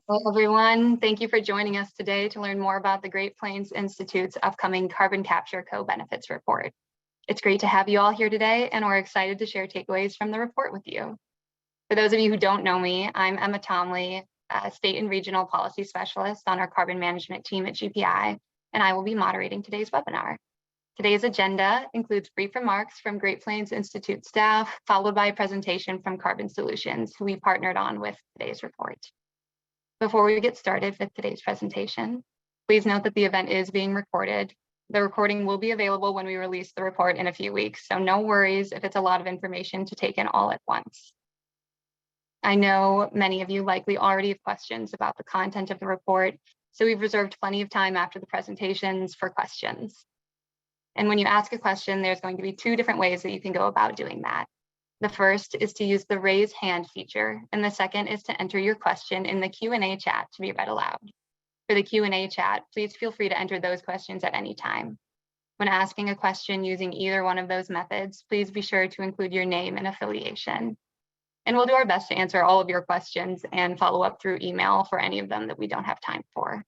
Hello, everyone. Thank you for joining us today to learn more about the Great Plains Institute's upcoming Carbon Capture Co-Benefits Report. It's great to have you all here today, and we're excited to share takeaways from the report with you. For those of you who don't know me, I'm Emma Tomley, State and Regional Policy Specialist on our carbon management team at GPI, and I will be moderating today's webinar. Today's agenda includes brief remarks from Great Plains Institute staff, followed by a presentation from Carbon Solutions, who we partnered on with today's report. Before we get started with today's presentation, please note that the event is being recorded. The recording will be available when we release the report in a few weeks, so no worries if it's a lot of information to take in all at once. I know many of you likely already have questions about the content of the report, so we've reserved plenty of time after the presentations for questions. And when you ask a question, there's going to be two different ways that you can go about doing that. The first is to use the raise hand feature, and the second is to enter your question in the Q&A chat to be read aloud. For the Q&A chat, please feel free to enter those questions at any time. When asking a question using either one of those methods, please be sure to include your name and affiliation. And we'll do our best to answer all of your questions and follow up through email for any of them that we don't have time for.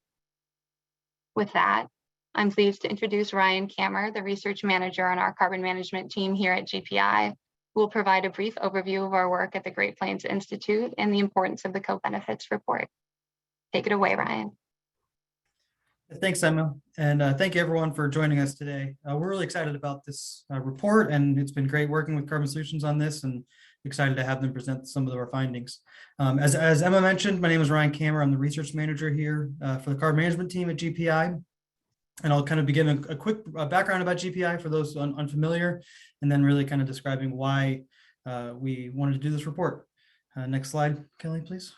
With that, I'm pleased to introduce Ryan Kammer, the research manager on our carbon management team here at GPI, who will provide a brief overview of our work at the Great Plains Institute and the importance of the co-benefits report. Take it away, Ryan. Thanks, Emma, and thank you everyone for joining us today. We're really excited about this report, and it's been great working with Carbon Solutions on this, and excited to have them present some of our findings. As Emma mentioned, my name is Ryan Kammer. I'm the research manager here for the carbon management team at GPI. And I'll kind of begin a quick background about GPI for those unfamiliar, and then really kind of describing why we wanted to do this report. Next slide, Kelly, please.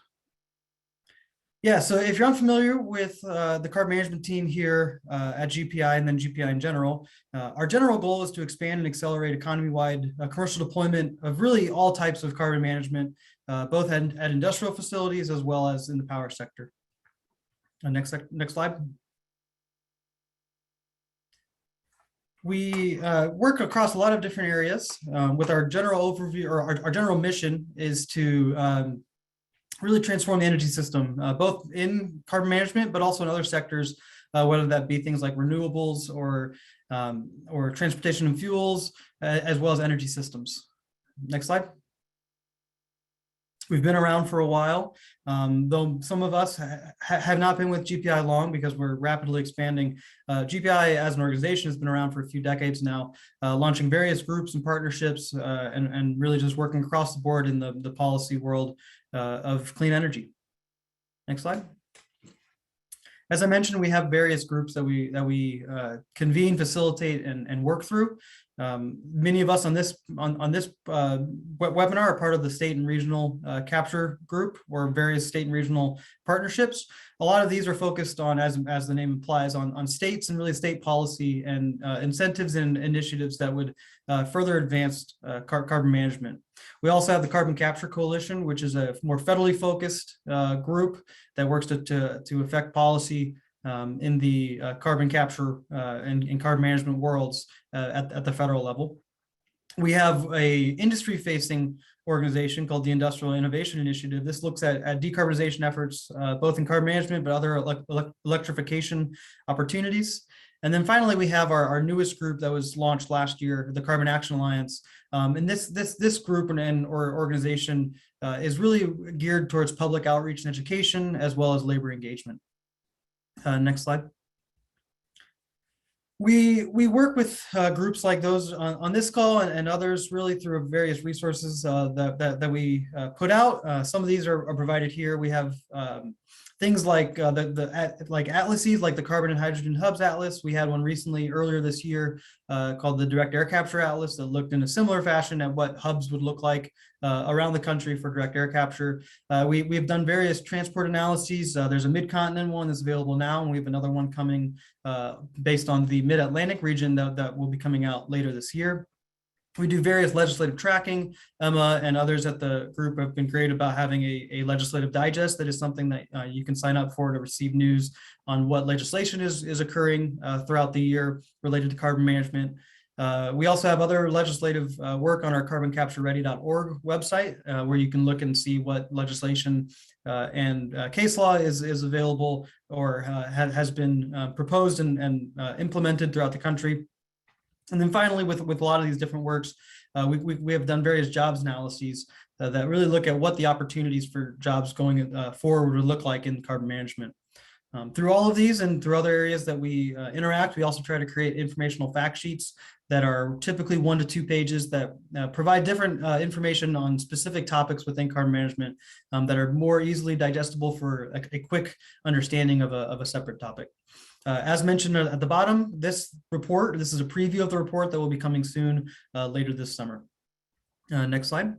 Yeah, so if you're unfamiliar with the carbon management team here at GPI and then GPI in general, our general goal is to expand and accelerate economy-wide commercial deployment of really all types of carbon management, both at industrial facilities as well as in the power sector. Next slide. We work across a lot of different areas with our general overview, or our general mission is to really transform the energy system, both in carbon management, but also in other sectors, whether that be things like renewables or transportation and fuels, as well as energy systems. Next slide. We've been around for a while, though some of us have not been with GPI long because we're rapidly expanding. GPI as an organization has been around for a few decades now, launching various groups and partnerships and really just working across the board in the policy world of clean energy. Next slide. As I mentioned, we have various groups that we convene, facilitate, and work through. Many of us on this webinar are part of the state and regional capture group or various state and regional partnerships. A lot of these are focused on, as the name implies, on states and really state policy and incentives and initiatives that would further advance carbon management. We also have the Carbon Capture Coalition, which is a more federally focused group that works to affect policy in the carbon capture and carbon management worlds at the federal level. We have a industry-facing organization called the Industrial Innovation Initiative. This looks at decarbonization efforts, both in carbon management, but other electrification opportunities. And then finally, we have our newest group that was launched last year, the Carbon Action Alliance. And this group or organization is really geared towards public outreach and education, as well as labor engagement. Next slide. We work with groups like those on this call and others really through various resources that we put out. Some of these are provided here. We have things like like atlases, like the Carbon and Hydrogen Hubs Atlas. We had one recently earlier this year called the Direct Air Capture Atlas that looked in a similar fashion at what hubs would look like around the country for direct air capture. We've done various transport analyses. There's a mid-continent one that's available now, and we have another one coming based on the Mid-Atlantic region that will be coming out later this year. We do various legislative tracking. Emma and others at the group have been great about having a legislative digest that is something that you can sign up for to receive news on what legislation is occurring throughout the year related to carbon management. We also have other legislative work on our carboncaptureready.org website, where you can look and see what legislation and case law is available or has been proposed and implemented throughout the country. And then finally, with a lot of these different works, we have done various jobs analyses that really look at what the opportunities for jobs going forward would look like in carbon management. Through all of these and through other areas that we interact, we also try to create informational fact sheets that are typically 1 to 2 pages that provide different information on specific topics within carbon management that are more easily digestible for a quick understanding of a separate topic. As mentioned at the bottom, this is a preview of the report that will be coming soon later this summer. Next slide.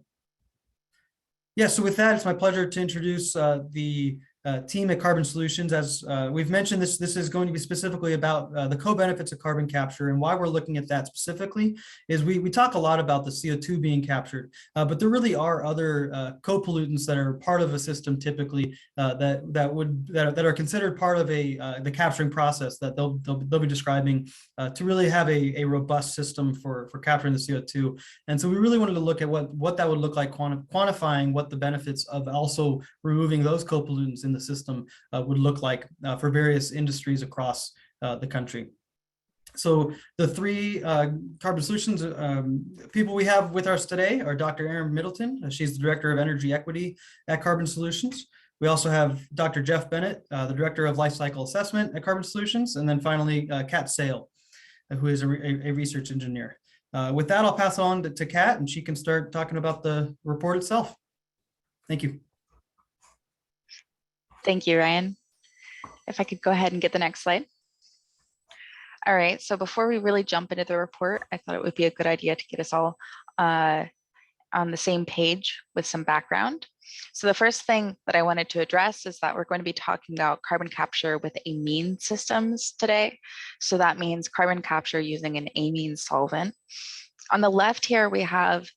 Yeah, so with that, it's my pleasure to introduce the team at Carbon Solutions. As we've mentioned, this is going to be specifically about the co-benefits of carbon capture, and why we're looking at that specifically is we talk a lot about the CO2 being captured, but there really are other co-pollutants that are part of a system typically that are considered part of the capturing process that they'll be describing to really have a robust system for capturing the CO2. And so we really wanted to look at what that would look like, quantifying what the benefits of also removing those co-pollutants in the system would look like for various industries across the country. So the 3 Carbon Solutions people we have with us today are Dr. Erin Middleton. She's the Director of Energy Equity at Carbon Solutions. We also have Dr. Jeff Bennett, the Director of Life Cycle Assessment at Carbon Solutions. And then finally, Kat Sale, who is a research engineer. With that, I'll pass it on to Kat, and she can start talking about the report itself. Thank you. Thank you, Ryan. If I could go ahead and get the next slide. All right, so before we really jump into the report, I thought it would be a good idea to get us all on the same page with some background. So the first thing that I wanted to address is that we're going to be talking about carbon capture with amine systems today. So that means carbon capture using an amine solvent. On the left here, we have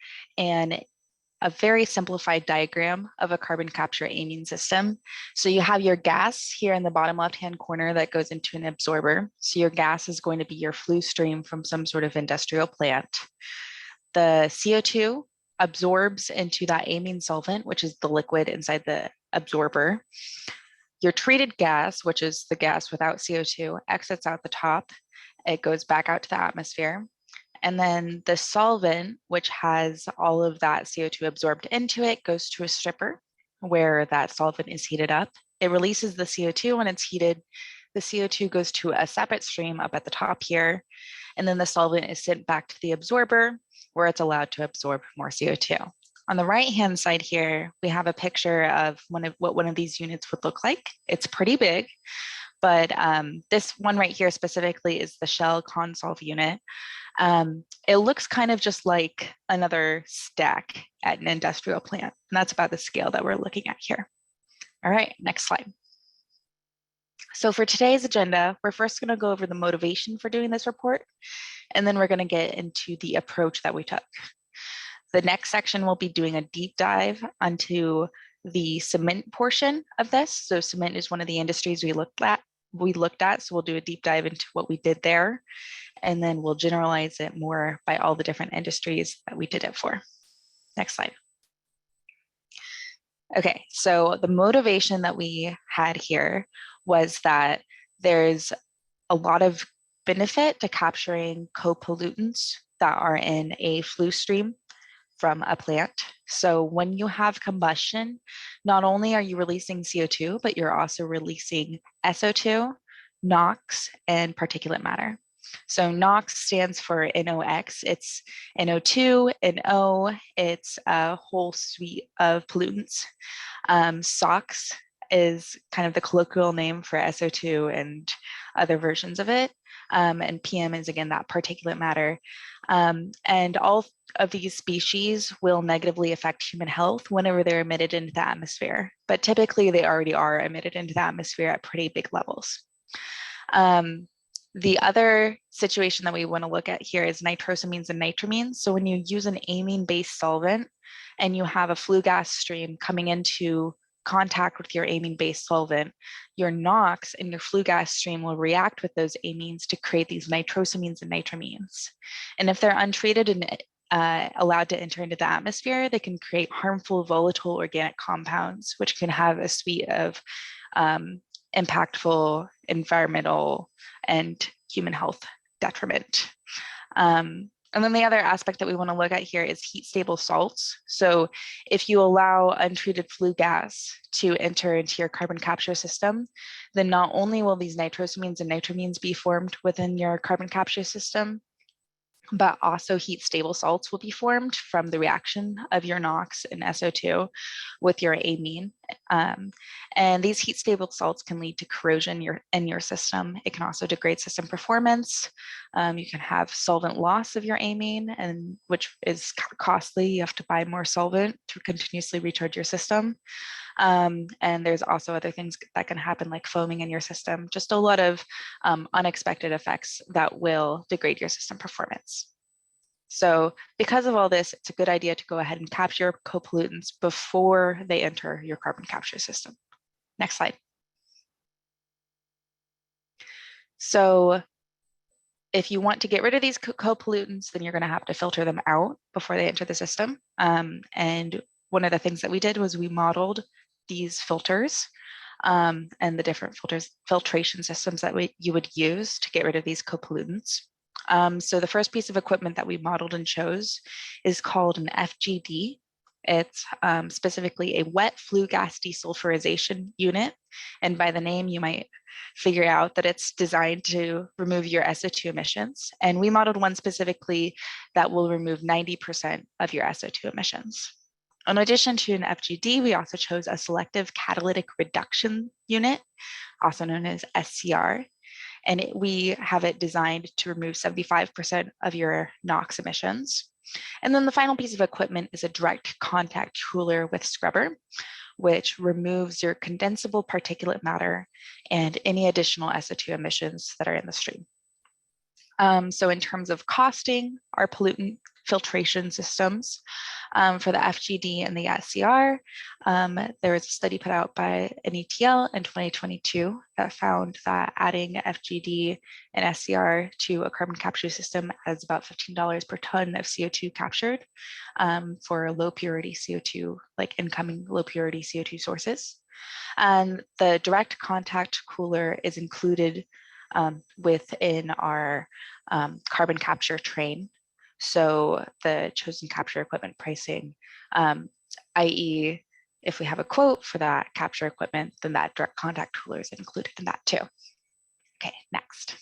a very simplified diagram of a carbon capture amine system. So you have your gas here in the bottom left-hand corner that goes into an absorber. So your gas is going to be your flue stream from some sort of industrial plant. The CO2 absorbs into that amine solvent, which is the liquid inside the absorber. Your treated gas, which is the gas without CO2, exits out the top. It goes back out to the atmosphere. And then the solvent, which has all of that CO2 absorbed into it, goes to a stripper where that solvent is heated up. It releases the CO2 when it's heated. The CO2 goes to a separate stream up at the top here. And then the solvent is sent back to the absorber where it's allowed to absorb more CO2. On the right-hand side here, we have a picture of what one of these units would look like. It's pretty big, but this one right here specifically is the Shell Consolve unit. It looks kind of just like another stack at an industrial plant, and that's about the scale that we're looking at here. All right, next slide. So for today's agenda, we're first going to go over the motivation for doing this report, and then we're going to get into the approach that we took. The next section will be doing a deep dive onto the cement portion of this. So cement is one of the industries we looked at. So we'll do a deep dive into what we did there, and then we'll generalize it more by all the different industries that we did it for. Next slide. Okay, so the motivation that we had here was that there's a lot of benefit to capturing co-pollutants that are in a flue stream from a plant. So when you have combustion, not only are you releasing CO2, but you're also releasing SO2, NOx, and particulate matter. So NOx stands for NOx. It's NO2, NO, it's a whole suite of pollutants. SOx is kind of the colloquial name for SO2 and other versions of it. And PM is, again, that particulate matter. And all of these species will negatively affect human health whenever they're emitted into the atmosphere. But typically, they already are emitted into the atmosphere at pretty big levels. The other situation that we want to look at here is nitrosamines and nitramines. So when you use an amine-based solvent and you have a flue gas stream coming into contact with your amine-based solvent, your NOx in your flue gas stream will react with those amines to create these nitrosamines and nitramines. And if they're untreated and allowed to enter into the atmosphere, they can create harmful volatile organic compounds, which can have a suite of impactful environmental and human health detriment. And then the other aspect that we want to look at here is heat stable salts. So if you allow untreated flue gas to enter into your carbon capture system, then not only will these nitrosamines and nitramines be formed within your carbon capture system, but also heat stable salts will be formed from the reaction of your NOx and SO2 with your amine. And these heat stable salts can lead to corrosion in your system. It can also degrade system performance. You can have solvent loss of your amine, and which is costly. You have to buy more solvent to continuously recharge your system. And there's also other things that can happen, like foaming in your system, just a lot of unexpected effects that will degrade your system performance. So because of all this, it's a good idea to go ahead and capture co-pollutants before they enter your carbon capture system. Next slide. So if you want to get rid of these co-pollutants, then you're going to have to filter them out before they enter the system. And one of the things that we did was we modeled these filters and the different filtration systems that you would use to get rid of these co-pollutants. So the first piece of equipment that we modeled and chose is called an FGD. It's specifically a wet flue gas desulfurization unit. And by the name, you might figure out that it's designed to remove your SO2 emissions. And we modeled one specifically that will remove 90% of your SO2 emissions. In addition to an FGD, we also chose a selective catalytic reduction unit, also known as SCR. And we have it designed to remove 75% of your NOx emissions. And then the final piece of equipment is a direct contact cooler with scrubber, which removes your condensable particulate matter and any additional SO2 emissions that are in the stream. So in terms of costing, our pollutant filtration systems for the FGD and the SCR, there was a study put out by NETL in 2022 that found that adding FGD and SCR to a carbon capture system adds about $15 per ton of CO2 captured for low purity CO2, like incoming low purity CO2 sources. And the direct contact cooler is included within our carbon capture train. So the chosen capture equipment pricing, i.e. if we have a quote for that capture equipment, then that direct contact cooler is included in that too. Okay, next.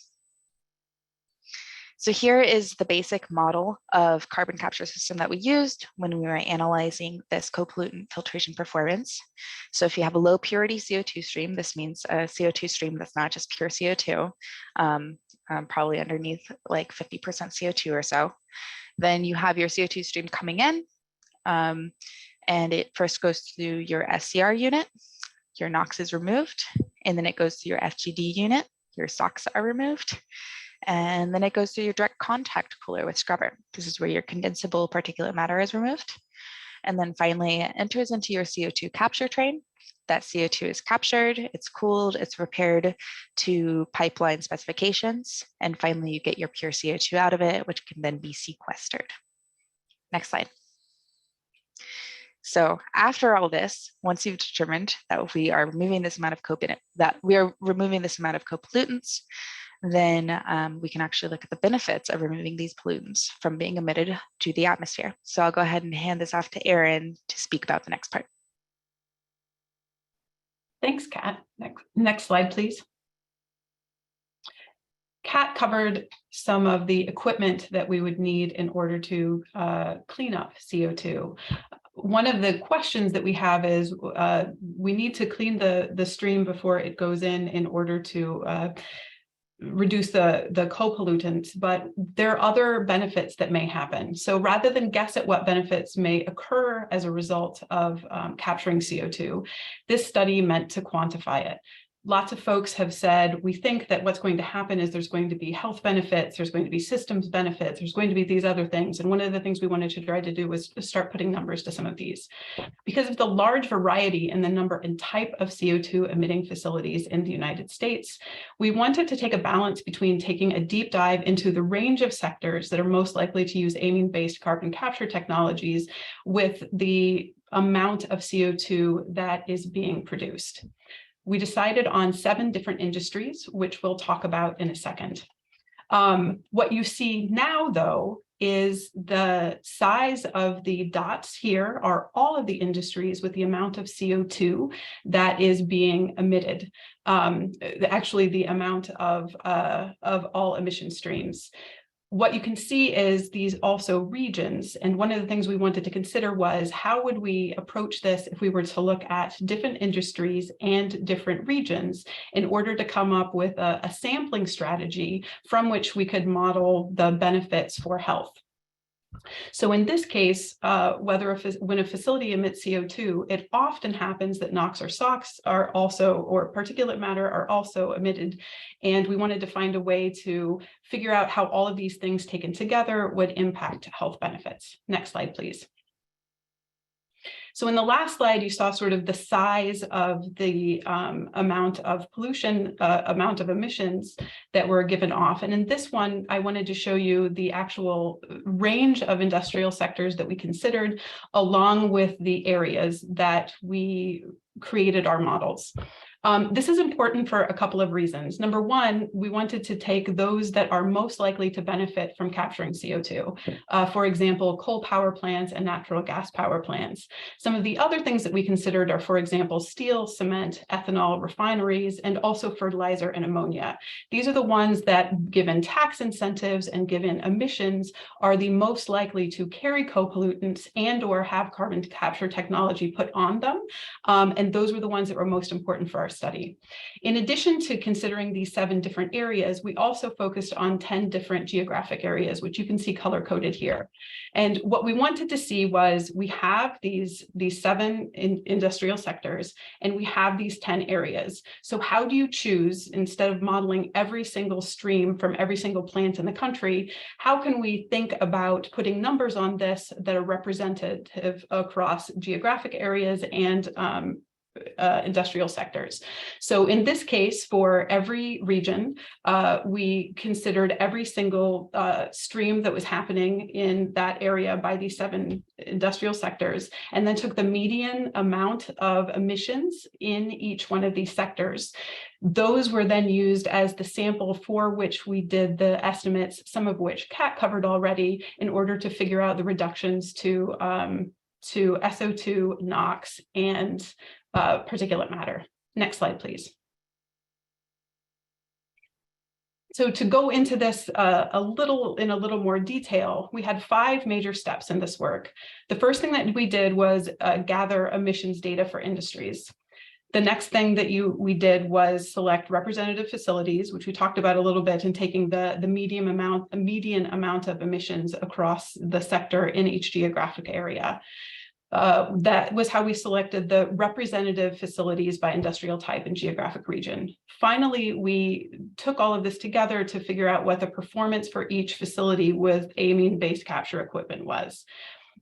So here is the basic model of carbon capture system that we used when we were analyzing this co-pollutant filtration performance. So if you have a low purity CO2 stream, this means a CO2 stream that's not just pure CO2, probably underneath like 50% CO2 or so. Then you have your CO2 stream coming in, and it first goes through your SCR unit, your NOx is removed, and then it goes to your FGD unit, your SOx are removed, and then it goes through your direct contact cooler with scrubber. This is where your condensable particulate matter is removed. And then finally it enters into your CO2 capture train. That CO2 is captured, it's cooled, it's repaired to pipeline specifications, and finally you get your pure CO2 out of it, which can then be sequestered. Next slide. So after all this, once you've determined that we are removing this amount of co-pollutants, then we can actually look at the benefits of removing these pollutants from being emitted to the atmosphere. So I'll go ahead and hand this off to Erin to speak about the next part. Thanks, Kat. Next slide, please. Kat covered some of the equipment that we would need in order to clean up CO2. One of the questions that we have is we need to clean the stream before it goes in order to reduce the co-pollutants, but there are other benefits that may happen. So rather than guess at what benefits may occur as a result of capturing CO2, this study meant to quantify it. Lots of folks have said, we think that what's going to happen is there's going to be health benefits, there's going to be systems benefits, there's going to be these other things. And one of the things we wanted to try to do was to start putting numbers to some of these. Because of the large variety in the number and type of CO2 emitting facilities in the United States, we wanted to take a balance between taking a deep dive into the range of sectors that are most likely to use amine-based carbon capture technologies with the amount of CO2 that is being produced. We decided on 7 different industries, which we'll talk about in a second. What you see now, though, is the size of the dots here are all of the industries with the amount of CO2 that is being emitted. Actually, the amount of all emission streams. What you can see is these also regions. And one of the things we wanted to consider was how would we approach this if we were to look at different industries and different regions in order to come up with a sampling strategy from which we could model the benefits for health. So in this case, when a facility emits CO2, it often happens that NOx or SOx are also, or particulate matter are also emitted. And we wanted to find a way to figure out how all of these things taken together would impact health benefits. Next slide, please. So in the last slide, you saw sort of the size of the amount of pollution, amount of emissions that were given off. And in this one, I wanted to show you the actual range of industrial sectors that we considered, along with the areas that we created our models. This is important for a couple of reasons. Number one, we wanted to take those that are most likely to benefit from capturing CO2. For example, coal power plants and natural gas power plants. Some of the other things that we considered are, for example, steel, cement, ethanol, refineries, and also fertilizer and ammonia. These are the ones that, given tax incentives and given emissions, are the most likely to carry co-pollutants and or have carbon capture technology put on them. And those were the ones that were most important for our study. In addition to considering these 7 different areas, we also focused on 10 different geographic areas, which you can see color-coded here. And what we wanted to see was we have these 7 industrial sectors, and we have these 10 areas. So how do you choose, instead of modeling every single stream from every single plant in the country, how can we think about putting numbers on this that are representative across geographic areas and industrial sectors? So in this case, for every region, we considered every single stream that was happening in that area by these 7 industrial sectors, and then took the median amount of emissions in each one of these sectors. Those were then used as the sample for which we did the estimates, some of which Kat covered already, in order to figure out the reductions to SO2, NOx, and particulate matter. Next slide, please. So to go into this in a little more detail, we had 5 major steps in this work. The first thing that we did was gather emissions data for industries. The next thing that we did was select representative facilities, which we talked about a little bit, and taking the median amount of emissions across the sector in each geographic area. That was how we selected the representative facilities by industrial type and geographic region. Finally, we took all of this together to figure out what the performance for each facility with amine-based capture equipment was.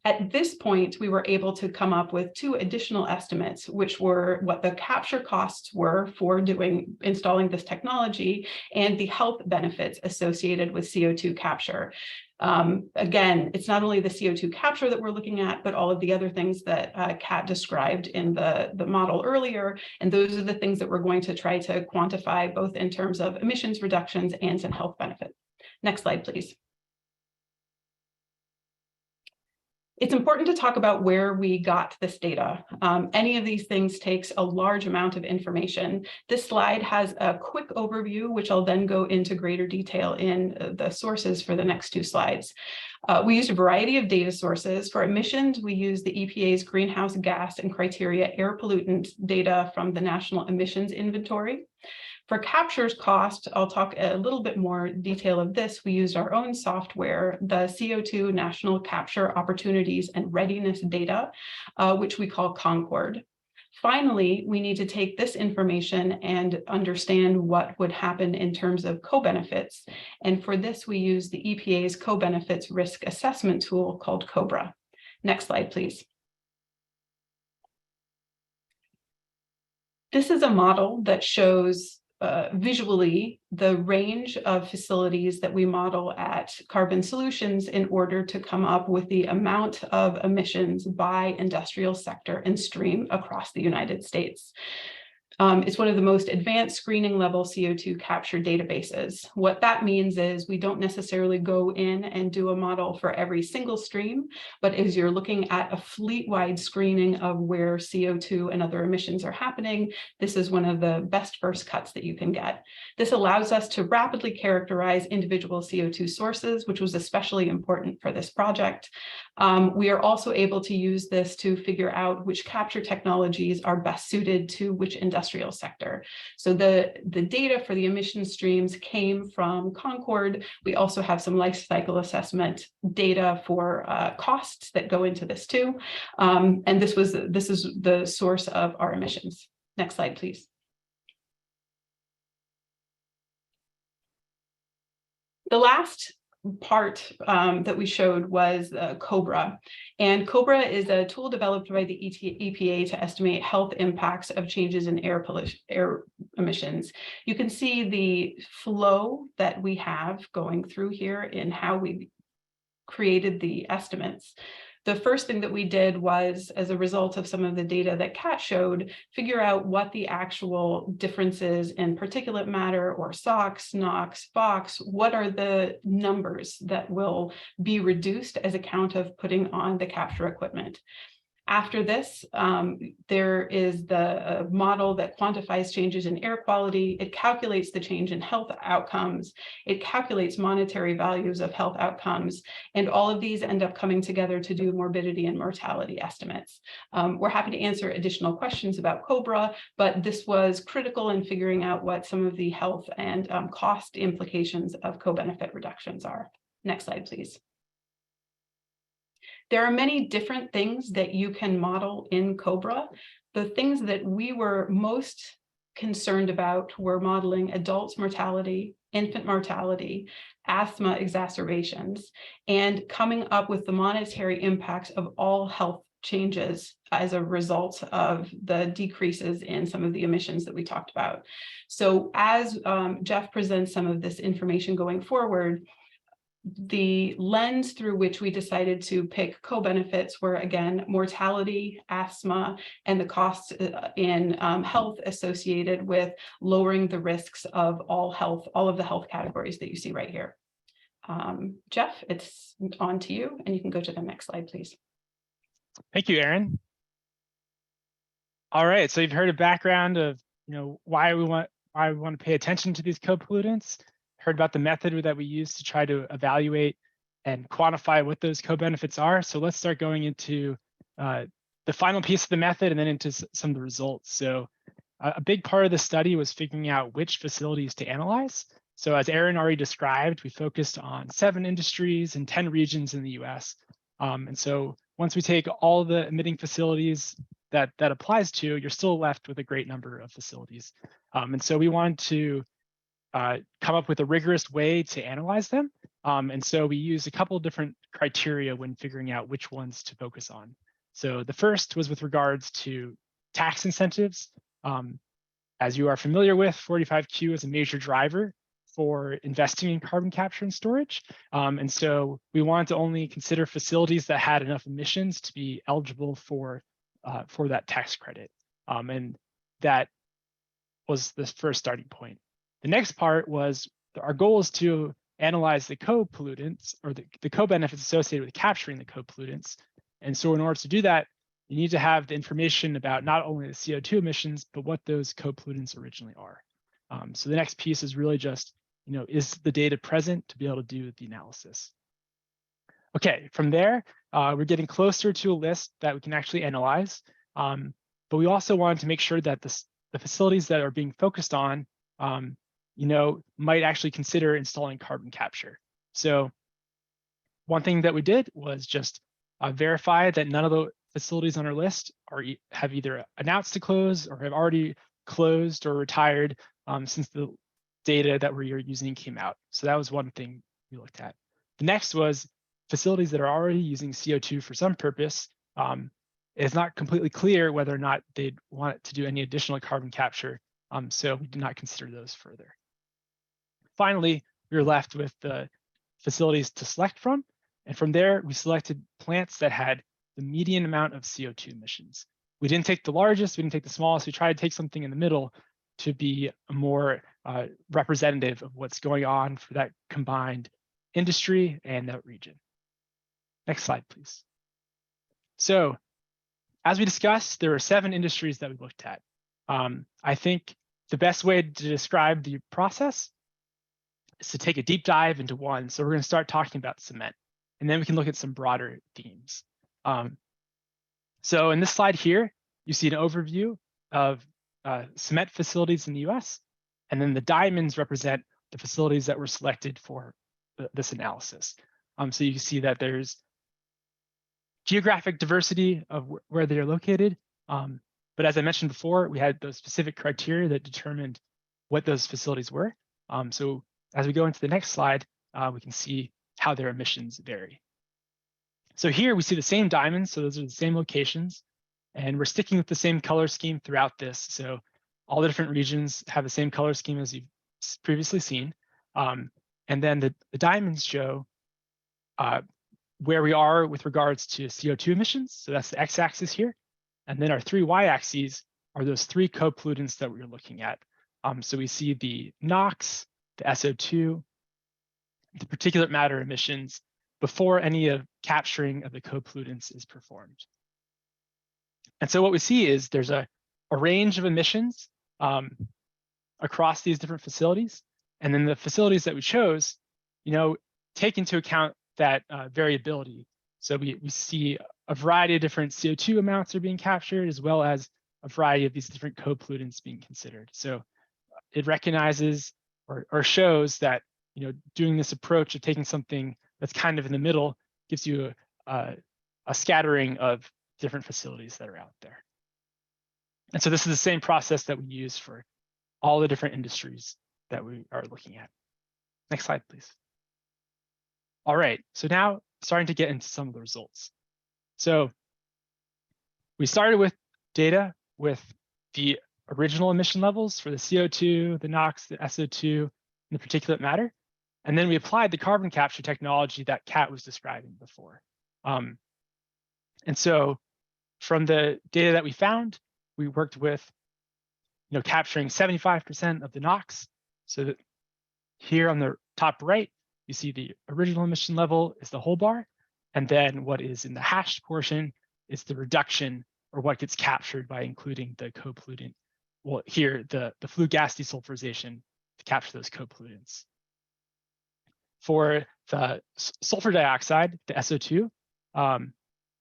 At this point, we were able to come up with 2 additional estimates, which were what the capture costs were for installing this technology and the health benefits associated with CO2 capture. Again, it's not only the CO2 capture that we're looking at, but all of the other things that Kat described in the model earlier. And those are the things that we're going to try to quantify, both in terms of emissions reductions and some health benefit. Next slide, please. It's important to talk about where we got this data. Any of these things takes a large amount of information. This slide has a quick overview, which I'll then go into greater detail in the sources for the next 2 slides. We used a variety of data sources. For emissions, we used the EPA's greenhouse gas and criteria air pollutant data from the National Emissions Inventory. For capture's cost, I'll talk a little bit more detail of this. We used our own software, the CO2 National Capture Opportunities and Readiness Data, which we call Concord. Finally, we need to take this information and understand what would happen in terms of co-benefits. And for this, we use the EPA's co-benefits risk assessment tool called COBRA. Next slide, please. This is a model that shows visually the range of facilities that we model at Carbon Solutions in order to come up with the amount of emissions by industrial sector and stream across the United States. It's one of the most advanced screening level CO2 capture databases. What that means is we don't necessarily go in and do a model for every single stream, but as you're looking at a fleet-wide screening of where CO2 and other emissions are happening, this is one of the best first cuts that you can get. This allows us to rapidly characterize individual CO2 sources, which was especially important for this project. We are also able to use this to figure out which capture technologies are best suited to which industrial sector. So the data for the emission streams came from Concord. We also have some life cycle assessment data for costs that go into this too. And this is the source of our emissions. Next slide, please. The last part that we showed was COBRA. And COBRA is a tool developed by the EPA to estimate health impacts of changes in air emissions. You can see the flow that we have going through here in how we created the estimates. The first thing that we did was, as a result of some of the data that Kat showed, figure out what the actual differences in particulate matter or SOx, NOx, FOX, what are the numbers that will be reduced as a count of putting on the capture equipment. After this, there is the model that quantifies changes in air quality. It calculates the change in health outcomes. It calculates monetary values of health outcomes. And all of these end up coming together to do morbidity and mortality estimates. We're happy to answer additional questions about COBRA, but this was critical in figuring out what some of the health and cost implications of co-benefit reductions are. Next slide, please. There are many different things that you can model in COBRA. The things that we were most concerned about were modeling adult mortality, infant mortality, asthma exacerbations, and coming up with the monetary impacts of all health changes as a result of the decreases in some of the emissions that we talked about. So as Jeff presents some of this information going forward, the lens through which we decided to pick co-benefits were, again, mortality, asthma, and the costs in health associated with lowering the risks of all of the health categories that you see right here. Jeff, it's on to you, and you can go to the next slide, please. Thank you, Erin. All right, so you've heard a background of why we want to pay attention to these co-pollutants. Heard about the method that we use to try to evaluate and quantify what those co-benefits are. So let's start going into the final piece of the method and then into some of the results. So a big part of the study was figuring out which facilities to analyze. So as Erin already described, we focused on 7 industries and 10 regions in the US. And so once we take all the emitting facilities that applies to, you're still left with a great number of facilities. And so we wanted to come up with a rigorous way to analyze them. And so we used a couple of different criteria when figuring out which ones to focus on. So the first was with regards to tax incentives. As you are familiar with, 45Q is a major driver for investing in carbon capture and storage. And so we wanted to only consider facilities that had enough emissions to be eligible for that tax credit. And that was the first starting point. The next part was our goal is to analyze the co-pollutants or the co-benefits associated with capturing the co-pollutants. And so in order to do that, you need to have the information about not only the CO2 emissions, but what those co-pollutants originally are. So the next piece is really just, is the data present to be able to do the analysis? Okay, from there, we're getting closer to a list that we can actually analyze. But we also wanted to make sure that the facilities that are being focused on might actually consider installing carbon capture. So one thing that we did was just verify that none of facilities on our list have either announced to close or have already closed or retired since the data that we're using came out. So that was one thing we looked at. The next was facilities that are already using CO2 for some purpose. It's not completely clear whether or not they'd want to do any additional carbon capture, so we did not consider those further. Finally, we were left with the facilities to select from, and from there, we selected plants that had the median amount of CO2 emissions. We didn't take the largest, we didn't take the smallest, we tried to take something in the middle to be more representative of what's going on for that combined industry and that region. Next slide, please. So, as we discussed, there were 7 industries that we looked at. I think the best way to describe the process is to take a deep dive into one. So we're going to start talking about cement, and then we can look at some broader themes. So in this slide here, you see an overview of cement facilities in the US, and then the diamonds represent the facilities that were selected for this analysis. So you can see that there's geographic diversity of where they're located. But as I mentioned before, we had those specific criteria that determined what those facilities were. So as we go into the next slide, we can see how their emissions vary. So here we see the same diamonds, so those are the same locations, and we're sticking with the same color scheme throughout this. So all the different regions have the same color scheme as you've previously seen. And then the diamonds show where we are with regards to CO2 emissions. So that's the x-axis here. And then our 3 y-axes are those 3 co-pollutants that we're looking at. So we see the NOx, the SO2, the particulate matter emissions before any of capturing of the co-pollutants is performed. And so what we see is there's a range of emissions across these different facilities. And then the facilities that we chose, take into account that variability. So we see a variety of different CO2 amounts are being captured, as well as a variety of these different co-pollutants being considered. So it recognizes or shows that doing this approach of taking something that's kind of in the middle gives you a scattering of different facilities that are out there. And so this is the same process that we use for all the different industries that we are looking at. Next slide, please. All right, so now starting to get into some of the results. So we started with data with the original emission levels for the CO2, the NOx, the SO2, and the particulate matter. And then we applied the carbon capture technology that Kat was describing before. And so from the data that we found, we worked with capturing 75% of the NOx. So that here on the top right, you see the original emission level is the whole bar. And then what is in the hashed portion is the reduction, or what gets captured by including the co-pollutant. Well, here, the flue gas desulfurization to capture those co-pollutants. For the sulfur dioxide, the SO2,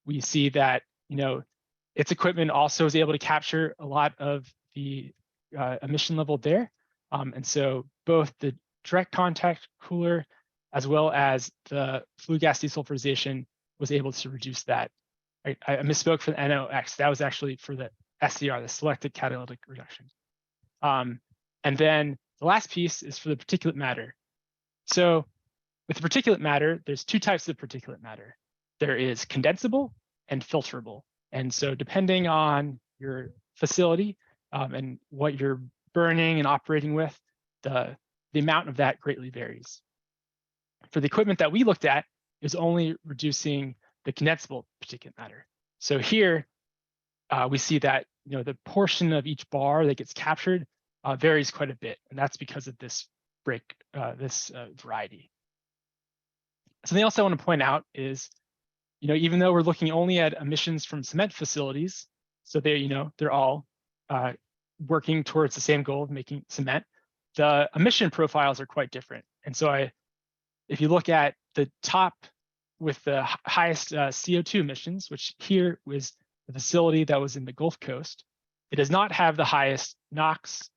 we see that its equipment also is able to capture a lot of the emission level there. And so both the direct contact cooler as well as the flue gas desulfurization was able to reduce that. I misspoke for the NOx. That was actually for the SCR, the selected catalytic reduction. And then the last piece is for the particulate matter. So with the particulate matter, there's 2 types of particulate matter. There is condensable and filterable. And so depending on your facility and what you're burning and operating with, the amount of that greatly varies. For the equipment that we looked at, is only reducing the condensable particulate matter. So here we see that the portion of each bar that gets captured varies quite a bit, and that's because of this variety. Something else I want to point out is, even though we're looking only at emissions from cement facilities, so they're all working towards the same goal of making cement, the emission profiles are quite different. And so if you look at the top with the highest CO2 emissions, which here was the facility that was in the Gulf Coast, it does not have the highest NOx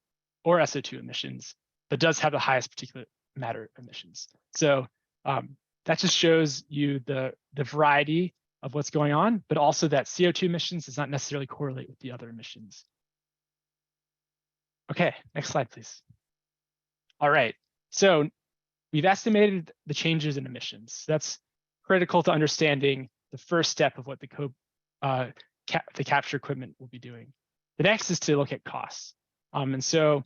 or SO2 emissions, but does have the highest particulate matter emissions. So that just shows you the variety of what's going on, but also that CO2 emissions does not necessarily correlate with the other emissions. Okay, next slide, please. All right, so we've estimated the changes in emissions. That's critical to understanding the first step of what the capture equipment will be doing. The next is to look at costs. And so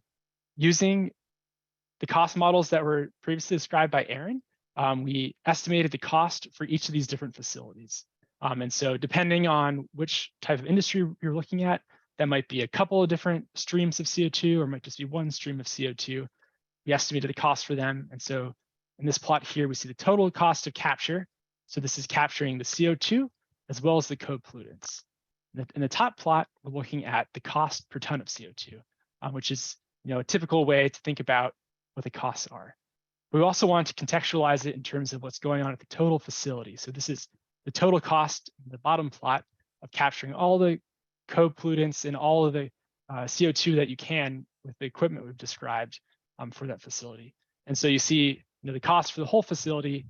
using the cost models that were previously described by Aaron, we estimated the cost for each of these different facilities. And so depending on which type of industry you're looking at, that might be a couple of different streams of CO2 or might just be one stream of CO2. We estimated the cost for them. And so in this plot here, we see the total cost of capture. So this is capturing the CO2 as well as the co-pollutants. In the top plot, we're looking at the cost per ton of CO2, which is a typical way to think about what the costs are. We also want to contextualize it in terms of what's going on at the total facility. So this is the total cost in the bottom plot of capturing all the co-pollutants and all of the CO2 that you can with the equipment we've described for that facility. And so you see the costs for the whole facility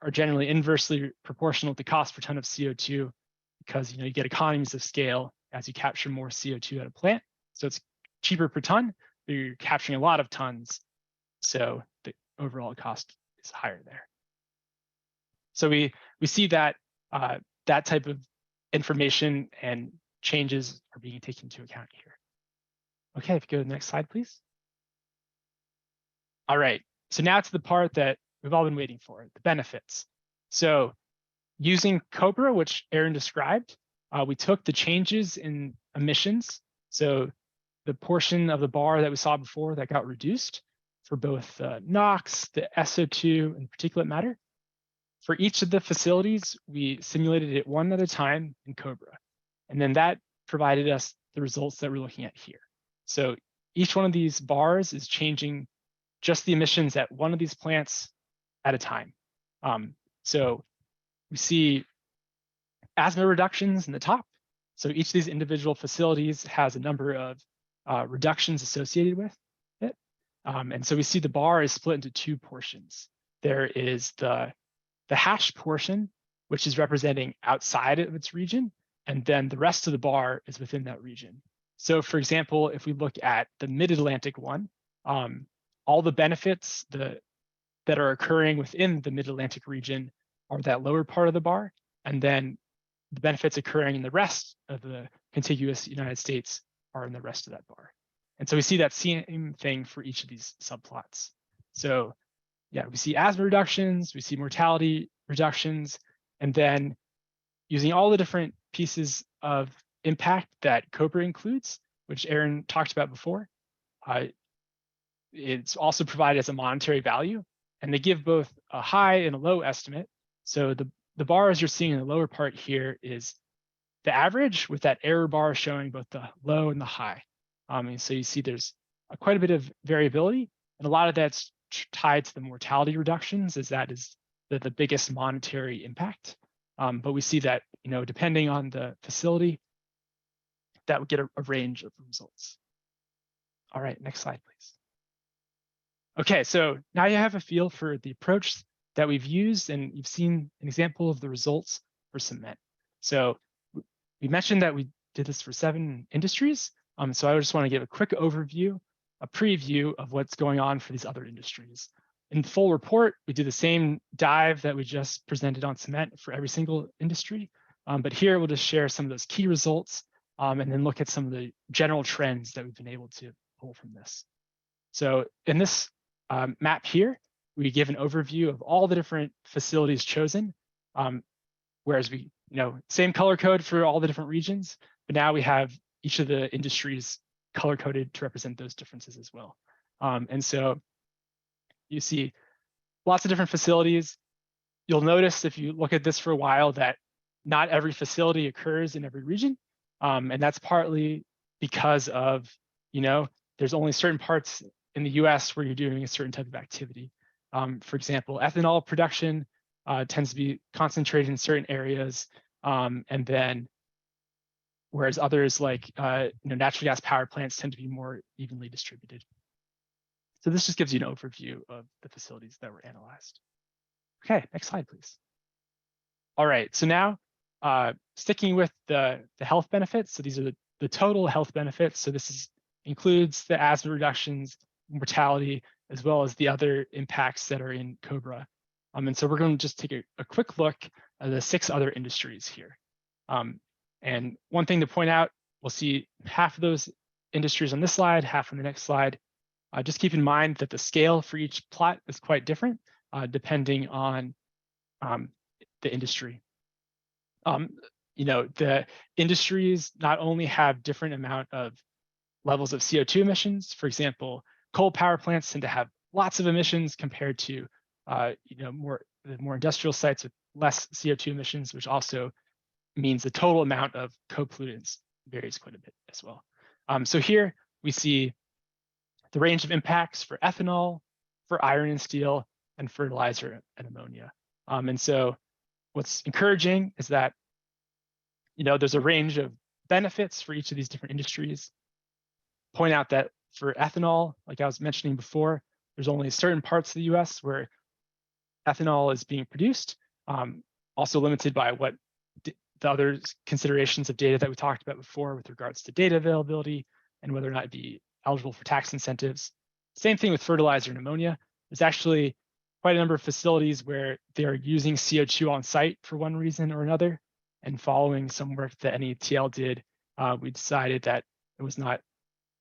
are generally inversely proportional to the cost per ton of CO2 because you get economies of scale as you capture more CO2 at a plant. So it's cheaper per ton, but you're capturing a lot of tons. So the overall cost is higher there. So we see that that type of information and changes are being taken into account here. Okay, if you go to the next slide, please. All right, so now to the part that we've all been waiting for, the benefits. So using COBRA, which Aaron described, we took the changes in emissions. So the portion of the bar that we saw before that got reduced for both NOx, the SO2, and particulate matter. For each of the facilities, we simulated it one at a time in COBRA. And then that provided us the results that we're looking at here. So each one of these bars is changing just the emissions at one of these plants at a time. So we see asthma reductions in the top. So each of these individual facilities has a number of reductions associated with it. And so we see the bar is split into two portions. There is the hash portion, which is representing outside of its region, and then the rest of the bar is within that region. So for example, if we look at the Mid-Atlantic one, all the benefits that are occurring within the Mid-Atlantic region are that lower part of the bar, and then the benefits occurring in the rest of the contiguous United States are in the rest of that bar. And so we see that same thing for each of these subplots. So yeah, we see asthma reductions, we see mortality reductions, and then using all the different pieces of impact that COBRA includes, which Aaron talked about before, it's also provided as a monetary value, and they give both a high and a low estimate. So the bars you're seeing in the lower part here is the average with that error bar showing both the low and the high. And so you see there's quite a bit of variability, and a lot of that's tied to the mortality reductions, as that is the biggest monetary impact. But we see that, depending on the facility, that would get a range of results. All right, next slide, please. Okay, so now you have a feel for the approach that we've used, and you've seen an example of the results for cement. So we mentioned that we did this for 7 industries. So I just want to give a quick overview, a preview of what's going on for these other industries. In the full report, we do the same dive that we just presented on cement for every single industry. But here we'll just share some of those key results and then look at some of the general trends that we've been able to pull from this. So in this map here, we give an overview of all the different facilities chosen, whereas we, same color code for all the different regions, but now we have each of the industries color coded to represent those differences as well. And so you see lots of different facilities. You'll notice if you look at this for a while that not every facility occurs in every region. And that's partly because of, there's only certain parts in the US where you're doing a certain type of activity. For example, ethanol production tends to be concentrated in certain areas. And then whereas others like natural gas power plants tend to be more evenly distributed. So this just gives you an overview of the facilities that were analyzed. Okay, next slide, please. All right, so now sticking with the health benefits, so these are the total health benefits. So this includes the asthma reductions, mortality, as well as the other impacts that are in COBRA. And so we're going to just take a quick look at the 6 other industries here. And one thing to point out, we'll see half of those industries on this slide, half on the next slide. Just keep in mind that the scale for each plot is quite different depending on the industry. The industries not only have different amount of levels of CO2 emissions. For example, coal power plants tend to have lots of emissions compared to more industrial sites with less CO2 emissions, which also means the total amount of co-pollutants varies quite a bit as well. So here we see the range of impacts for ethanol, for iron and steel, and fertilizer and ammonia. And so what's encouraging is that there's a range of benefits for each of these different industries. Point out that for ethanol, like I was mentioning before, there's only certain parts of the US where ethanol is being produced, also limited by what the other considerations of data that we talked about before with regards to data availability and whether or not it'd be eligible for tax incentives. Same thing with fertilizer and ammonia. There's actually quite a number of facilities where they're using CO2 on site for one reason or another. And following some work that NETL did, we decided that it was not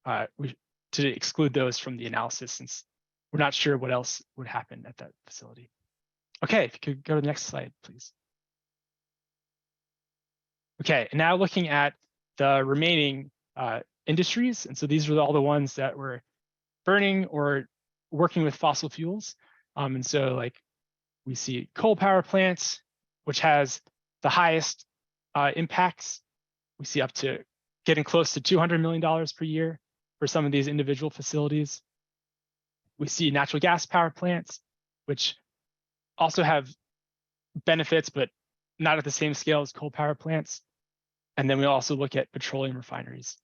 to exclude those from the analysis since we're not sure what else would happen at that facility. Okay, if you could go to the next slide, please. Okay, and now looking at the remaining industries. And so these are all the ones that were burning or working with fossil fuels. And so like we see coal power plants, which has the highest impacts. We see up to getting close to $200 million per year for some of these individual facilities. We see natural gas power plants, which also have benefits, but not at the same scale as coal power plants. And then we also look at petroleum refineries.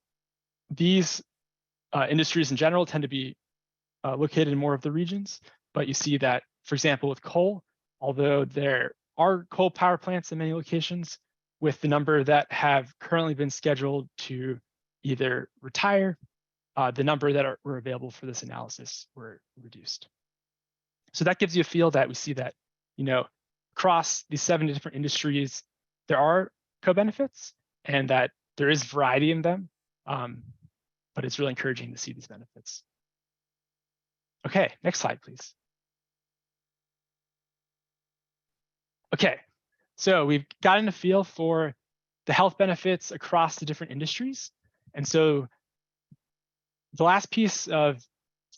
These industries in general tend to be located in more of the regions, but you see that, for example, with coal, although there are coal power plants in many locations, with the number that have currently been scheduled to either retire, the number that were available for this analysis were reduced. So that gives you a feel that we see that, across these 7 different industries, there are co-benefits and that there is variety in them, but it's really encouraging to see these benefits. Okay, next slide, please. Okay, so we've gotten a feel for the health benefits across the different industries. And so the last piece of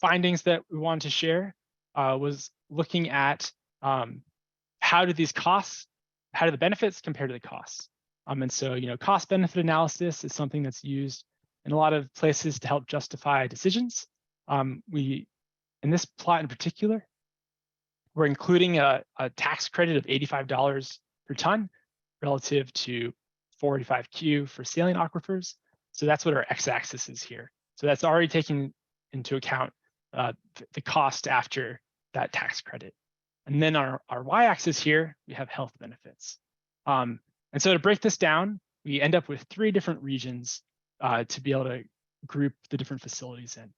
findings that we wanted to share was looking at how do the benefits compare to the costs? And so, cost benefit analysis is something that's used in a lot of places to help justify decisions. In this plot in particular, we're including a tax credit of $85 per ton relative to 485Q for saline aquifers. So that's what our x-axis is here. So that's already taking into account the cost after that tax credit. And then our y-axis here, we have health benefits. And so to break this down, we end up with 3 different regions to be able to group the different facilities in.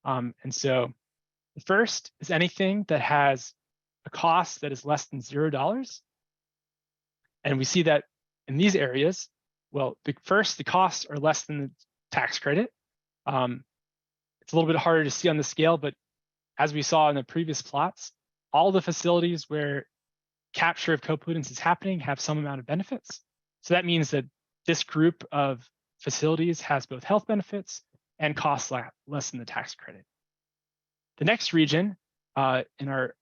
And so the first is anything that has a cost that is less than $0. And we see that in these areas, well, the costs are less than the tax credit. It's a little bit harder to see on the scale, but as we saw in the previous plots, all the facilities where capture of co-pollutants is happening have some amount of benefits. So that means that this group of facilities has both health benefits and costs less than the tax credit. The next region in our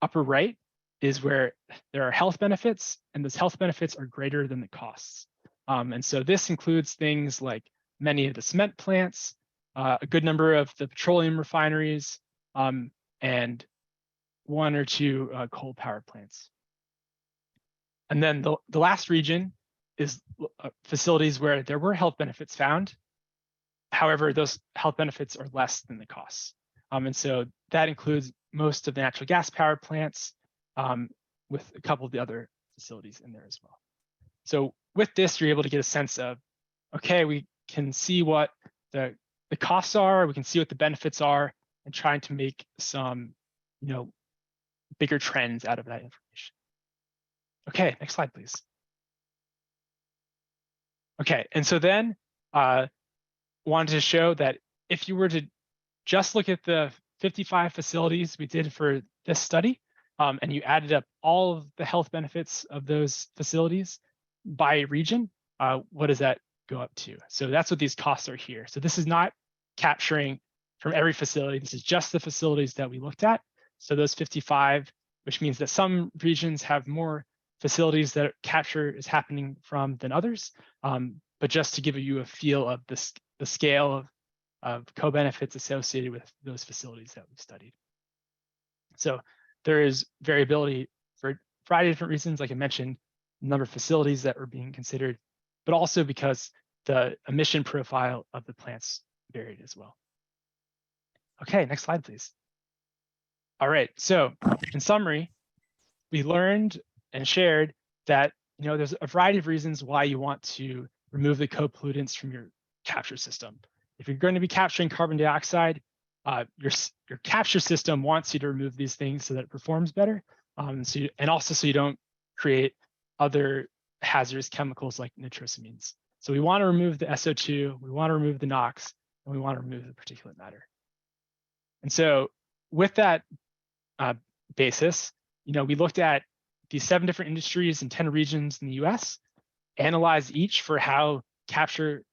upper right is where there are health benefits, and those health benefits are greater than the costs. And so this includes things like many of the cement plants, a good number of the petroleum refineries, and 1 or 2 coal power plants. And then the last region is facilities where there were health benefits found. However, those health benefits are less than the costs. And so that includes most of the natural gas power plants with a couple of the other facilities in there as well. So with this, you're able to get a sense of, okay, we can see what the costs are, we can see what the benefits are, and trying to make some, bigger trends out of that information. Okay, next slide, please. Okay, and so then wanted to show that if you were to just look at the 55 facilities we did for this study, and you added up all of the health benefits of those facilities by region, what does that go up to? So that's what these costs are here. So this is not capturing from every facility. This is just the facilities that we looked at. So those 55, which means that some regions have more facilities that capture is happening from than others. But just to give you a feel of the scale of co-benefits associated with those facilities that we studied. So there is variability for a variety of different reasons, like I mentioned, the number of facilities that were being considered, but also because the emission profile of the plants varied as well. Okay, next slide, please. All right, so in summary, we learned and shared that there's a variety of reasons why you want to remove the co-pollutants from your capture system. If you're going to be capturing carbon dioxide, your capture system wants you to remove these things so that it performs better, and also so you don't create other hazardous chemicals like nitrosamines. So we want to remove the SO2, we want to remove the NOx, and we want to remove the particulate matter. And so with that basis, we looked at these 7 different industries in 10 regions in the US, analyzed each for how capture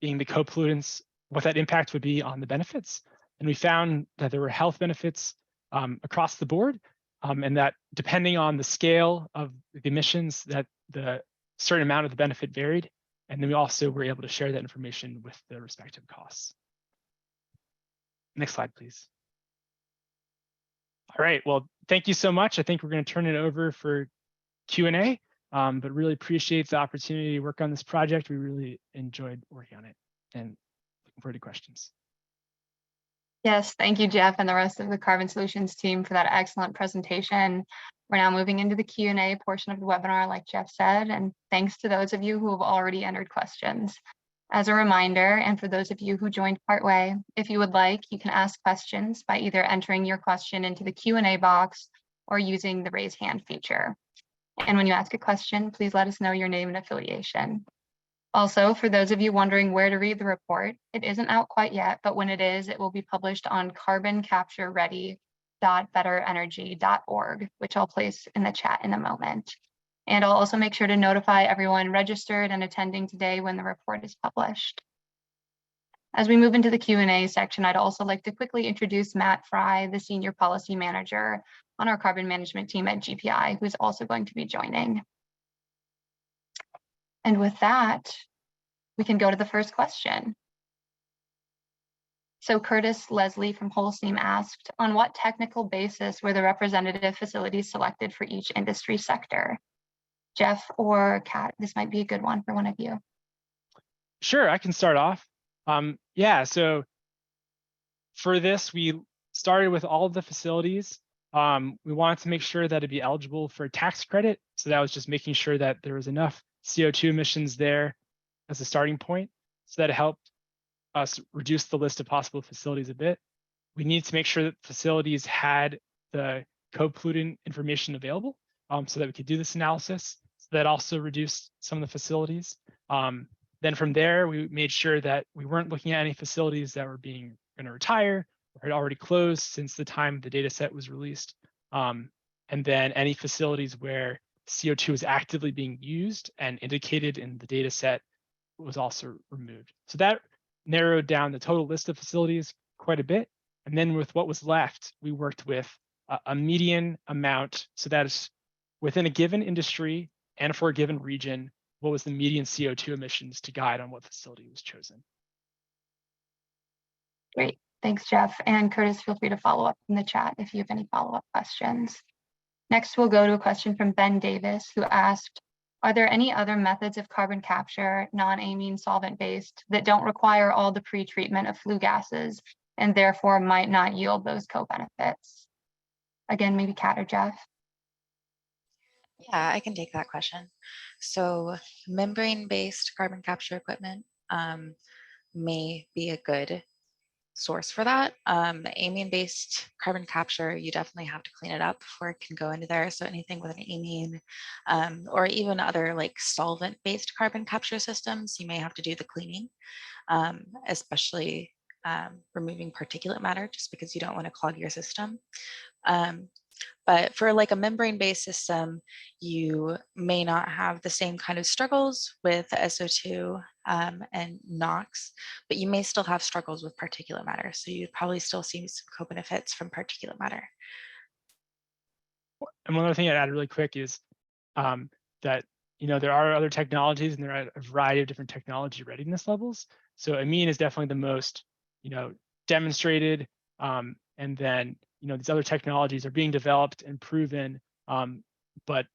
being the co-pollutants, what that impact would be on the benefits. And we found that there were health benefits across the board, and that depending on the scale of the emissions, that the certain amount of the benefit varied. And then we also were able to share that information with the respective costs. Next slide, please. All right, well, thank you so much. I think we're going to turn it over for Q&A, but really appreciate the opportunity to work on this project. We really enjoyed working on it and looking forward to questions. Yes, thank you, Jeff, and the rest of the Carbon Solutions team for that excellent presentation. We're now moving into the Q&A portion of the webinar, like Jeff said, and thanks to those of you who have already entered questions. As a reminder, and for those of you who joined partway, if you would like, you can ask questions by either entering your question into the Q&A box or using the raise hand feature. And when you ask a question, please let us know your name and affiliation. Also, for those of you wondering where to read the report, it isn't out quite yet, but when it is, it will be published on carboncaptureready.betterenergy.org, which I'll place in the chat in a moment. And I'll also make sure to notify everyone registered and attending today when the report is published. As we move into the Q&A section, I'd also like to quickly introduce Matt Fry, the Senior Policy Manager on our carbon management team at GPI, who's also going to be joining. And with that, we can go to the first question. So Curtis Leslie from Holcim asked, on what technical basis were the representative facilities selected for each industry sector? Jeff or Kat, this might be a good one for one of you. Sure, I can start off. Yeah, so for this, we started with all of the facilities. We wanted to make sure that it'd be eligible for a tax credit. So that was just making sure that there was enough CO2 emissions there as a starting point. So that helped us reduce the list of possible facilities a bit. We need to make sure that facilities had the co-pollutant information available so that we could do this analysis. So that also reduced some of the facilities. Then from there, we made sure that we weren't looking at any facilities that were going to retire or had already closed since the time the data set was released. And then any facilities where CO2 was actively being used and indicated in the data set was also removed. So that narrowed down the total list of facilities quite a bit. And then with what was left, we worked with a median amount. So that is within a given industry and for a given region, what was the median CO2 emissions to guide on what facility was chosen. Great, thanks, Jeff. And Curtis, feel free to follow up in the chat if you have any follow-up questions. Next, we'll go to a question from Ben Davis, who asked, are there any other methods of carbon capture, non-amine solvent-based, that don't require all the pre-treatment of flue gases and therefore might not yield those co-benefits? Again, maybe Kat or Jeff. Yeah, I can take that question. So membrane-based carbon capture equipment may be a good source for that. Amine-based carbon capture, you definitely have to clean it up before it can go into there. So anything with an amine or even other like solvent-based carbon capture systems, you may have to do the cleaning, especially removing particulate matter, just because you don't want to clog your system. But for like a membrane-based system, you may not have the same kind of struggles with SO2 and NOx, but you may still have struggles with particulate matter. So you'd probably still see some co-benefits from particulate matter. And one other thing I'd add really quick is that there are other technologies and there are a variety of different technology readiness levels. So amine is definitely the most demonstrated, and then these other technologies are being developed and proven, but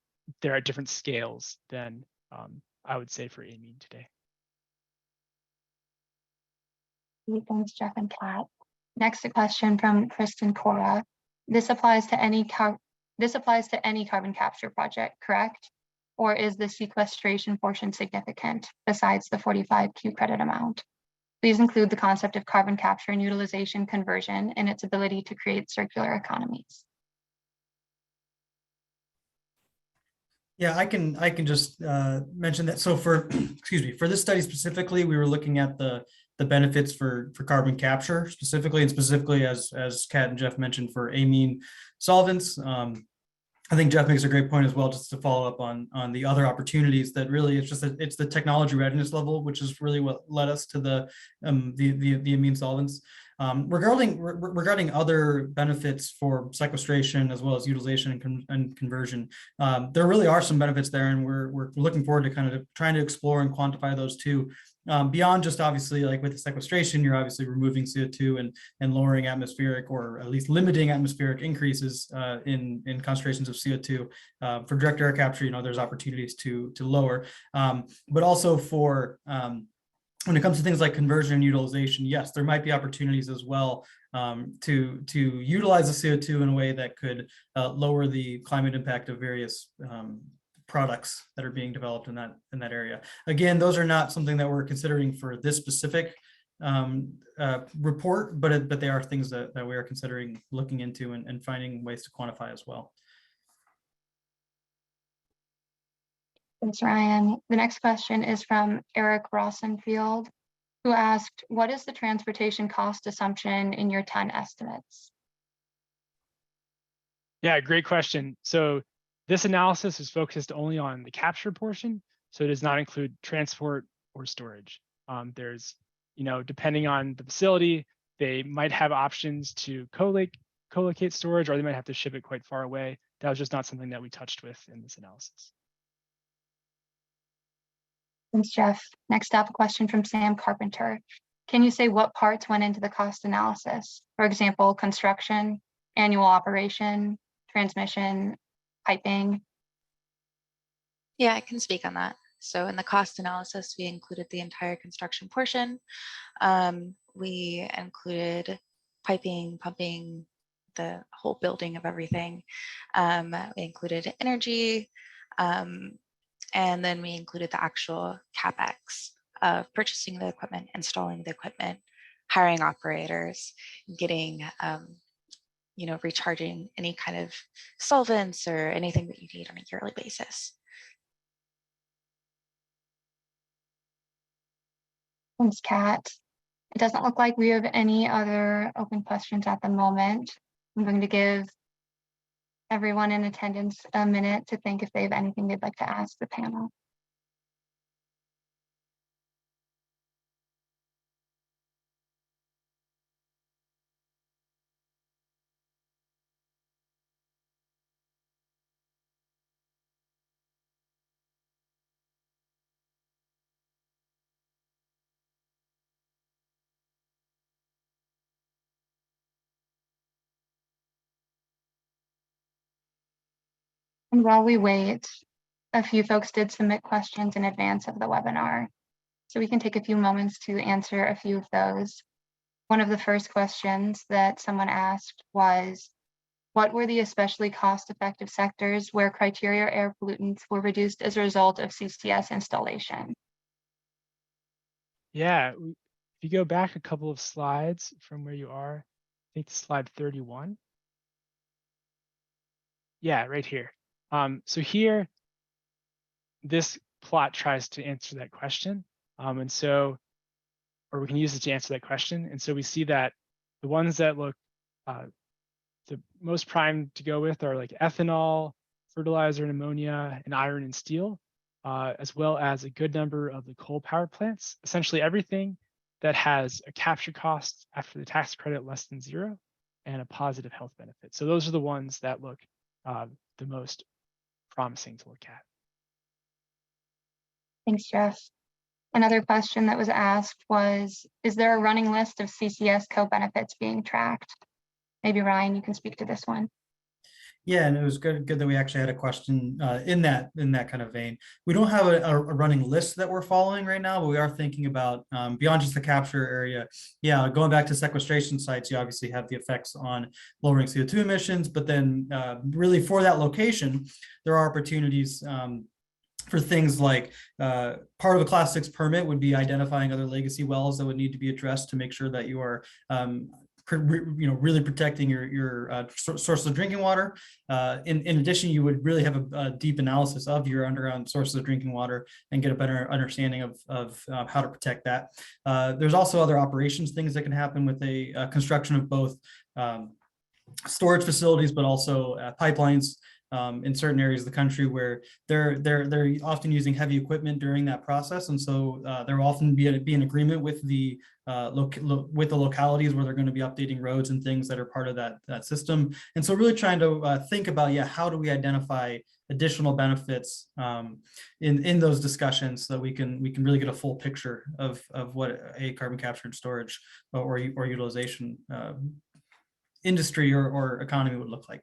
they're at different scales than I would say for amine today. Thanks, Jeff and Kat. Next, a question from Kristen Cora. This applies to any carbon capture project, correct? Or is the sequestration portion significant besides the 45Q credit amount? Please include the concept of carbon capture and utilization conversion and its ability to create circular economies. Yeah, I can just mention that. So for for this study specifically, we were looking at the benefits for carbon capture specifically, and specifically as Kat and Jeff mentioned for amine solvents. I think Jeff makes a great point as well, just to follow up on the other opportunities that really it's the technology readiness level, which is really what led us to the amine solvents. Regarding other benefits for sequestration as well as utilization and conversion, there really are some benefits there, and we're looking forward to kind of trying to explore and quantify those too. Beyond just obviously like with the sequestration, you're obviously removing CO2 and lowering atmospheric, or at least limiting atmospheric increases in concentrations of CO2. For direct air capture, there's opportunities to lower, but also for when it comes to things like conversion and utilization, yes, there might be opportunities as well to utilize the CO2 in a way that could lower the climate impact of various products that are being developed in that area. Again, those are not something that we're considering for this specific report, but they are things that we are considering looking into and finding ways to quantify as well. Thanks, Ryan. The next question is from Eric Rossenfield, who asked, what is the transportation cost assumption in your ton estimates? Yeah, great question. So this analysis is focused only on the capture portion, so it does not include transport or storage. There's, depending on the facility, they might have options to co-locate storage, or they might have to ship it quite far away. That was just not something that we touched with in this analysis. Thanks, Jeff. Next up, a question from Sam Carpenter. Can you say what parts went into the cost analysis? For example, construction, annual operation, transmission, piping? Yeah, I can speak on that. So in the cost analysis, we included the entire construction portion. We included piping, pumping, the whole building of everything. We included energy, and then we included the actual CapEx of purchasing the equipment, installing the equipment, hiring operators, getting, recharging any kind of solvents or anything that you need on a yearly basis. Thanks, Kat. It doesn't look like we have any other open questions at the moment. I'm going to give everyone in attendance a minute to think if they have anything they'd like to ask the panel. And while we wait, a few folks did submit questions in advance of the webinar, so we can take a few moments to answer a few of those. One of the first questions that someone asked was, What were the especially cost-effective sectors where criteria air pollutants were reduced as a result of CCS installation? Yeah, if you go back a couple of slides from where you are, I think slide 31. Yeah, right here. So here, this plot tries to answer that question. And so, or we can use it to answer that question. And so we see that the ones that look the most primed to go with are like ethanol, fertilizer and ammonia, and iron and steel, as well as a good number of the coal power plants. Essentially everything that has a capture cost after the tax credit less than 0 and a positive health benefit. So those are the ones that look the most promising to look at. Thanks, Jeff. Another question that was asked was, is there a running list of CCS co-benefits being tracked? Maybe Ryan, you can speak to this one. Yeah, and it was good that we actually had a question in that kind of vein. We don't have a running list that we're following right now, but we are thinking about beyond just the capture area. Yeah, going back to sequestration sites, you obviously have the effects on lowering CO2 emissions, but then really for that location, there are opportunities for things like part of a Class 6 permit would be identifying other legacy wells that would need to be addressed to make sure that you are really protecting your sources of drinking water. In addition, you would really have a deep analysis of your underground sources of drinking water and get a better understanding of how to protect that. There's also other operations things that can happen with a construction of both storage facilities, but also pipelines in certain areas of the country where they're often using heavy equipment during that process, and so there will often be an agreement with the localities where they're going to be updating roads and things that are part of that system. And so really trying to think about, how do we identify additional benefits in those discussions so that we can really get a full picture of what a carbon capture and storage or utilization industry or economy would look like.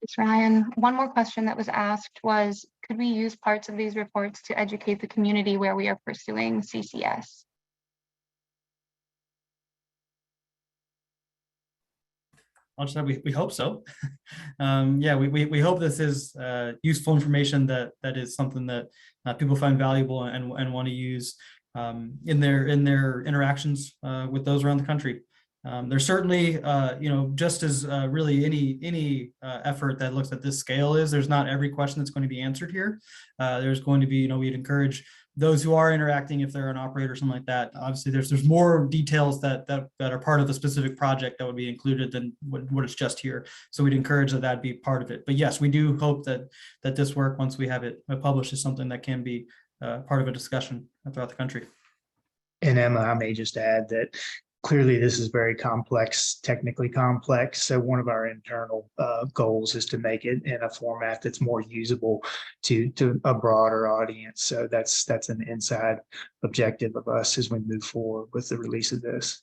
Thanks, Ryan. One more question that was asked was, could we use parts of these reports to educate the community where we are pursuing CCS? I'll just say we hope so. We hope this is useful information that is something that people find valuable and want to use in their interactions with those around the country. There's certainly, just as really any effort that looks at this scale there's not every question that's going to be answered here. There's going to be, we'd encourage those who are interacting, if they're an operator or something like that. Obviously, there's more details that are part of the specific project that would be included than what is just here. So we'd encourage that be part of it. But yes, we do hope that this work, once we have it published, is something that can be part of a discussion throughout the country. And Emma, I may just add that clearly this is very complex, technically complex. So one of our internal goals is to make it in a format that's more usable to a broader audience. So that's an inside objective of us as we move forward with the release of this.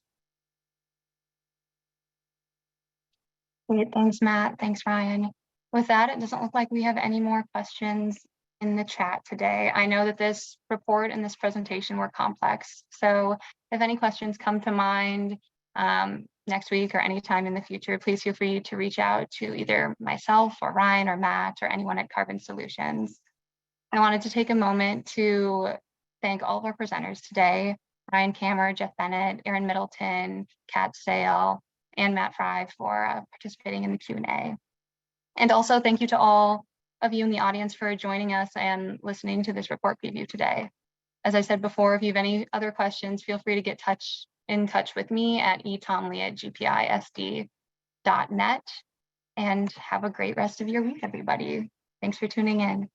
Great, thanks, Matt. Thanks, Ryan. With that, it doesn't look like we have any more questions in the chat today. I know that this report and this presentation were complex, so if any questions come to mind next week or anytime in the future, please feel free to reach out to either myself or Ryan or Matt or anyone at Carbon Solutions. I wanted to take a moment to thank all of our presenters today, Ryan Kammer, Jeff Bennett, Erin Middleton, Kat Sale, and Matt Fry for participating in the Q&A. And also thank you to all of you in the audience for joining us and listening to this report preview today. As I said before, if you have any other questions, feel free to get in touch with me at etomley@gpisd.net, and have a great rest of your week, everybody. Thanks for tuning in.